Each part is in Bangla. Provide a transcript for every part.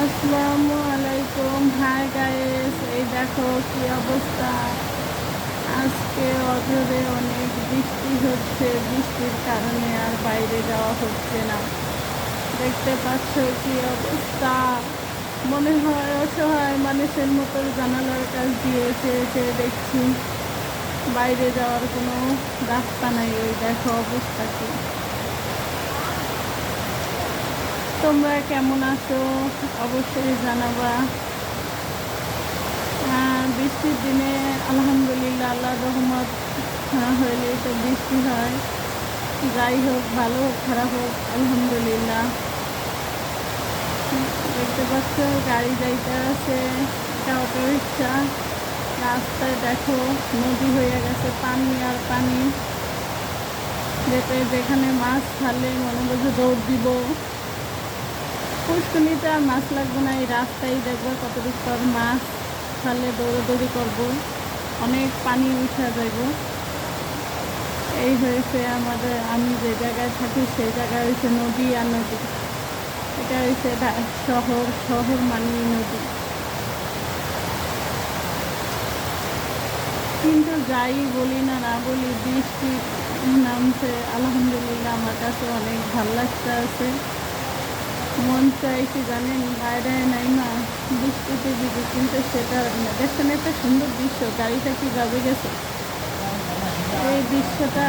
আসসালামু আলাইকুম। হাই গাইস, এই দেখো কি অবস্থা। আজকে অজরে অনেক বৃষ্টি হচ্ছে, বৃষ্টির কারণে আর বাইরে যাওয়া হচ্ছে না। দেখতে পাচ্ছ কি অবস্থা। মনে হয় অসহায় মানুষের মতো জানালার কাছ দিয়ে এসে এসে দেখছি বাইরে যাওয়ার কোনো রাস্তা নাই। ওই দেখো অবস্থা কি। তোমরা কেমন আছো অবশ্যই জানাবা। বৃষ্টির দিনে আলহামদুলিল্লাহ, আল্লাহর রহমত হইলেই তো বৃষ্টি হয়। যাই হোক, ভালো হোক খারাপ হোক, আলহামদুলিল্লাহ। দেখতে পাচ্ছ গাড়ি যাইতে আছে, একটা অটো রিক্সা। রাস্তায় দেখো নদী হয়ে গেছে, পানি আর পানি। যেখানে মাছ ছাড়লে মনে বলছে দৌড় দিব। পুষ্কুনিতে আর মাছ লাগবে না, এই রাস্তায় দেখবো কতটুকু পর মাছ ছাড়লে দৌড়াদৌড়ি করবো, অনেক পানি উঠা যাইব। এই হয়েছে আমাদের, আমি যে জায়গায় থাকি সেই জায়গায় হয়েছে নদী আর নদী। এটা হয়েছে শহর, শহর মানি নদী। কিন্তু যাই বলি না না বলি, বৃষ্টি নামছে আলহামদুলিল্লাহ, আমার কাছে অনেক ভাল লাগতে আছে। মন চাই কি জানেন, বাইরে নাই না বৃষ্টিতে ভিজে, কিন্তু সেটা না। দেখছেন একটা সুন্দর দৃশ্য, গাড়িটা কীভাবে গেছে। এই দৃশ্যটা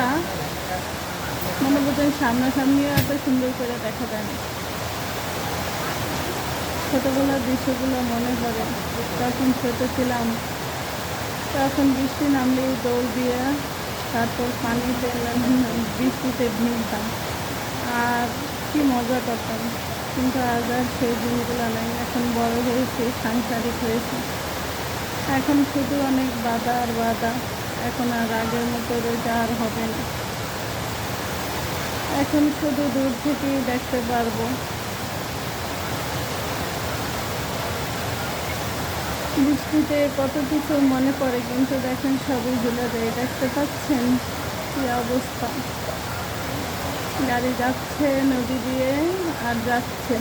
মনে বোঝেন সামনাসামনিও এত সুন্দর করে দেখা যায় না। ছোটোবেলার দৃশ্যগুলো মনে পড়ে, তখন ছোট ছিলাম, তখন বৃষ্টি নামলেই দৌড় দিয়ে তারপর পানিতে বৃষ্টিতে ভিজতাম আর কি মজা করতাম। কিন্তু আজ আর সেই দিনগুলো নাই। এখন বড় হয়েছে, সাংসারিক হয়েছে, এখন শুধু অনেক বাধা আর বাধা। এখন আর আগের মতো রোজা আর হবে না। এখন শুধু দূর থেকেই দেখতে পারবো। বৃষ্টিতে কত কিছু মনে পড়ে, কিন্তু দেখেন সবই ভুলে যায়। দেখতে পাচ্ছেন কি অবস্থা। গাড়ি যাচ্ছে নদী দিয়ে আর যাচ্ছে,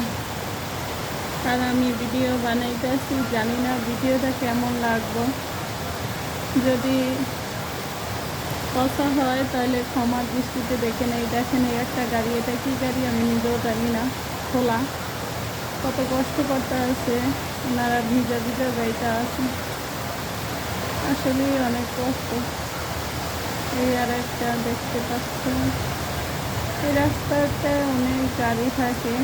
আর আমি ভিডিও বানাইতেছি। জানি না ভিডিওটা কেমন লাগবে। যদি কথা হয় তাহলে ক্ষমা দৃষ্টিতে দেখে নেই। দেখেন এই একটা গাড়ি, এটা কি গাড়ি আমি নিজেও জানি না। খোলা, কত কষ্ট করতে আছে ওনারা, ভিজা ভিজা গাড়িটা আছে, আসলেই অনেক কষ্ট। এই আর একটা দেখতে পাচ্ছেন, এই রাস্তাতে অনেক গাড়ি থাকে,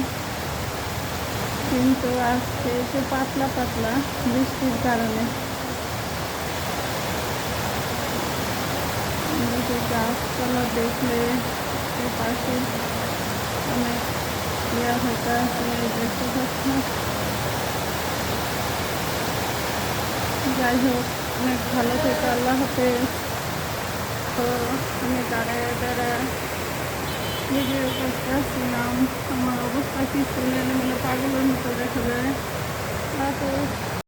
কিন্তু আজকে একটু পাতলা পাতলা বৃষ্টির কারণে। গাছপালা দেখলে পাশে অনেক হতে আসলে দেখতে পাচ্ছি। যাই হোক, অনেক ভালো থেকে আল্লাহ হাফেজ। তো আমি দাঁড়ায় দাঁড়ায় ভিডিও করতে আসছিলাম, আমার অবস্থা কি শুনে পাগলের মতো দেখা যায়।